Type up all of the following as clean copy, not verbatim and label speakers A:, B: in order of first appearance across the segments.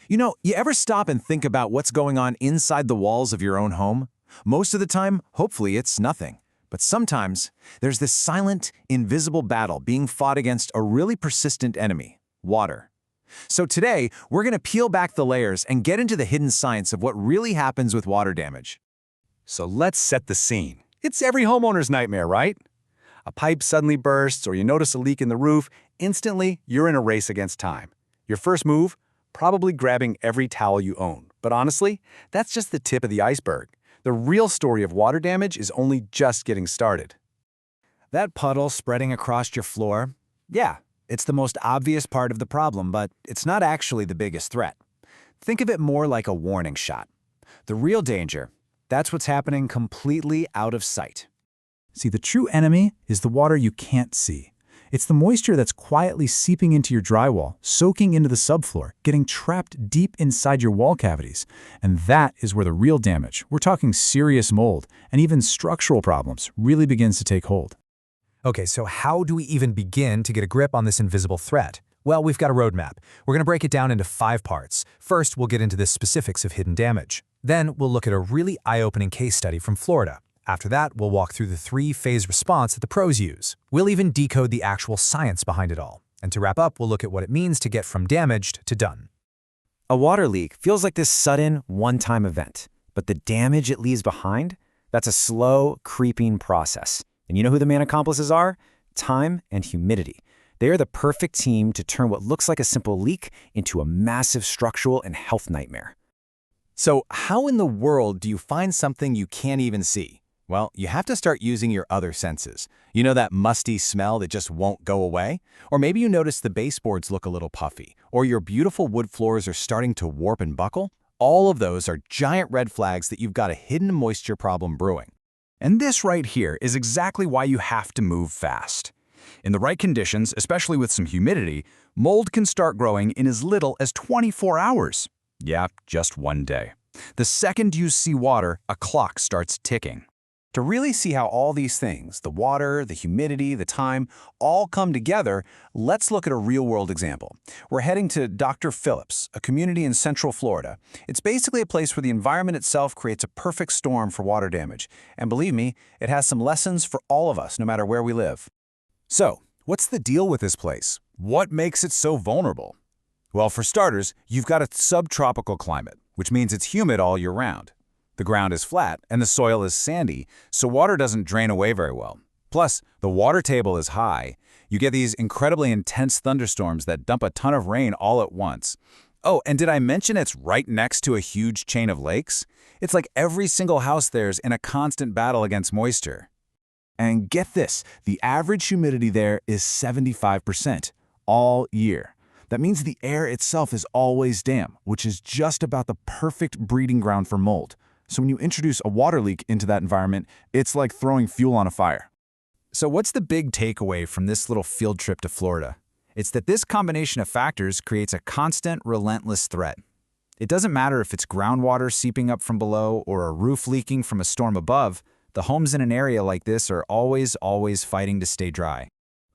A: You ever stop and think about what's going on inside the walls of your own home? Most of the time, hopefully, it's nothing. But sometimes, there's this silent, invisible battle being fought against a really persistent enemy, water. So today, we're going to peel back the layers and get into the hidden science of what really happens with water damage.
B: So let's set the scene. It's every homeowner's nightmare, right? A pipe suddenly bursts or you notice a leak in the roof, instantly you're in a race against time. Your first move? Probably grabbing every towel you own. But honestly, that's just the tip of the iceberg. The real story of water damage is only just getting started.
A: That puddle spreading across your floor? Yeah, it's the most obvious part of the problem, but it's not actually the biggest threat. Think of it more like a warning shot. The real danger, that's what's happening completely out of sight.
C: See, the true enemy is the water you can't see. It's the moisture that's quietly seeping into your drywall, soaking into the subfloor, getting trapped deep inside your wall cavities. And that is where the real damage, we're talking serious mold, and even structural problems, really begins to take hold.
D: Okay, so how do we even begin to get a grip on this invisible threat? Well, we've got a roadmap. We're going to break it down into 5 parts. First, we'll get into the specifics of hidden damage. Then, we'll look at a really eye-opening case study from Florida. After that, we'll walk through the 3-phase response that the pros use. We'll even decode the actual science behind it all. And to wrap up, we'll look at what it means to get from damaged to done.
A: A water leak feels like this sudden, one-time event. But the damage it leaves behind? That's a slow, creeping process. And you know who the main accomplices are? Time and humidity. They are the perfect team to turn what looks like a simple leak into a massive structural and health nightmare. So how in the world do you find something you can't even see? Well, you have to start using your other senses. You know that musty smell that just won't go away? Or maybe you notice the baseboards look a little puffy, or your beautiful wood floors are starting to warp and buckle? All of those are giant red flags that you've got a hidden moisture problem brewing. And this right here is exactly why you have to move fast. In the right conditions, especially with some humidity, mold can start growing in as little as 24 hours. Yeah, just one day. The second you see water, a clock starts ticking. To really see how all these things, the water, the humidity, the time, all come together, let's look at a real-world example. We're heading to Doctor Phillips, a community in Central Florida. It's basically a place where the environment itself creates a perfect storm for water damage. And believe me, it has some lessons for all of us, no matter where we live. So, what's the deal with this place? What makes it so vulnerable? Well, for starters, you've got a subtropical climate, which means it's humid all year round. The ground is flat and the soil is sandy, so water doesn't drain away very well. Plus, the water table is high. You get these incredibly intense thunderstorms that dump a ton of rain all at once. Oh, and did I mention it's right next to a huge chain of lakes? It's like every single house there's in a constant battle against moisture. And get this, the average humidity there is 75% all year. That means the air itself is always damp, which is just about the perfect breeding ground for mold. So when you introduce a water leak into that environment, it's like throwing fuel on a fire. So what's the big takeaway from this little field trip to Florida? It's that this combination of factors creates a constant, relentless threat. It doesn't matter if it's groundwater seeping up from below or a roof leaking from a storm above, the homes in an area like this are always fighting to stay dry.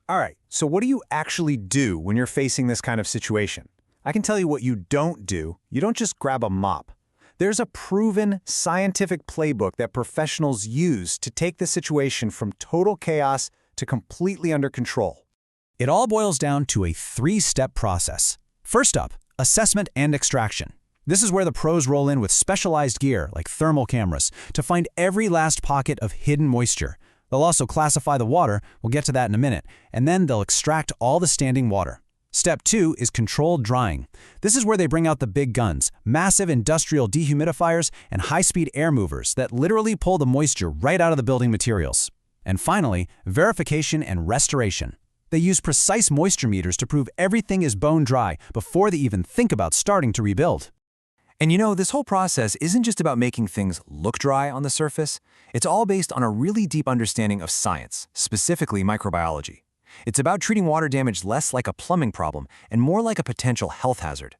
A: All right, so what do you actually do when you're facing this kind of situation? I can tell you what you don't do. You don't just grab a mop. There's a proven scientific playbook that professionals use to take the situation from total chaos to completely under control. It all boils down to a 3-step process. First up, assessment and extraction. This is where the pros roll in with specialized gear like thermal cameras to find every last pocket of hidden moisture. They'll also classify the water, we'll get to that in a minute, and then they'll extract all the standing water. Step 2 is controlled drying. This is where they bring out the big guns, massive industrial dehumidifiers and high-speed air movers that literally pull the moisture right out of the building materials. And finally, verification and restoration. They use precise moisture meters to prove everything is bone dry before they even think about starting to rebuild. And you know, this whole process isn't just about making things look dry on the surface. It's all based on a really deep understanding of science, specifically microbiology. It's about treating water damage less like a plumbing problem and more like a potential health hazard.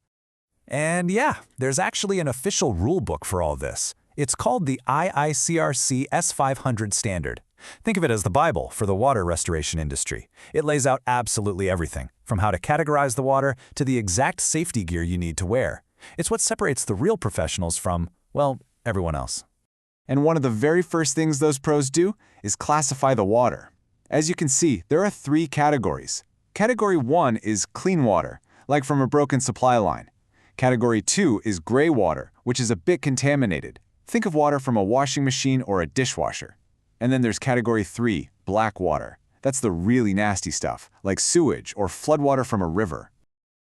A: And yeah, there's actually an official rule book for all this. It's called the IICRC S500 standard. Think of it as the Bible for the water restoration industry. It lays out absolutely everything, from how to categorize the water to the exact safety gear you need to wear.
D: It's what separates the real professionals from, well, everyone else.
B: And one of the very first things those pros do is classify the water. As you can see, there are 3 categories. Category 1 is clean water, like from a broken supply line. Category 2 is gray water, which is a bit contaminated. Think of water from a washing machine or a dishwasher. And then there's Category 3, black water. That's the really nasty stuff, like sewage or floodwater from a river.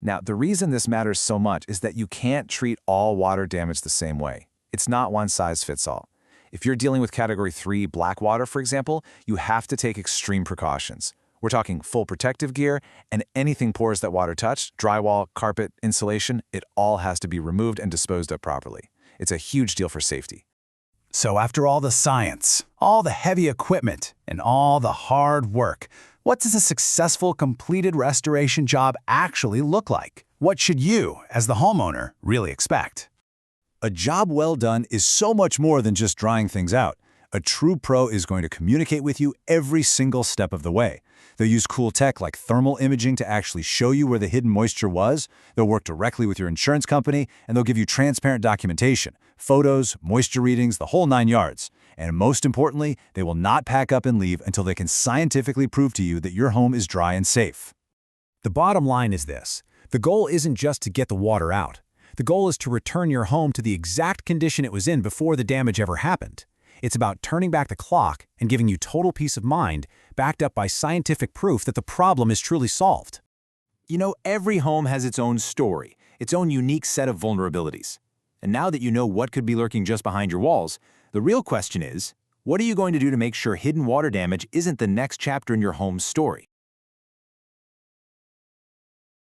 A: Now, the reason this matters so much is that you can't treat all water damage the same way. It's not one size fits all. If you're dealing with Category 3 black water, for example, you have to take extreme precautions. We're talking full protective gear, and anything pores that water touched, drywall, carpet, insulation, it all has to be removed and disposed of properly. It's a huge deal for safety.
E: So after all the science, all the heavy equipment, and all the hard work, what does a successful completed restoration job actually look like? What should you, as the homeowner, really expect?
C: A job well done is so much more than just drying things out. A true pro is going to communicate with you every single step of the way. They'll use cool tech like thermal imaging to actually show you where the hidden moisture was. They'll work directly with your insurance company, and they'll give you transparent documentation, photos, moisture readings, the whole 9 yards. And most importantly, they will not pack up and leave until they can scientifically prove to you that your home is dry and safe.
D: The bottom line is this. The goal isn't just to get the water out. The goal is to return your home to the exact condition it was in before the damage ever happened. It's about turning back the clock and giving you total peace of mind, backed up by scientific proof that the problem is truly solved.
A: You know, every home has its own story, its own unique set of vulnerabilities. And now that you know what could be lurking just behind your walls, the real question is, what are you going to do to make sure hidden water damage isn't the next chapter in your home's story?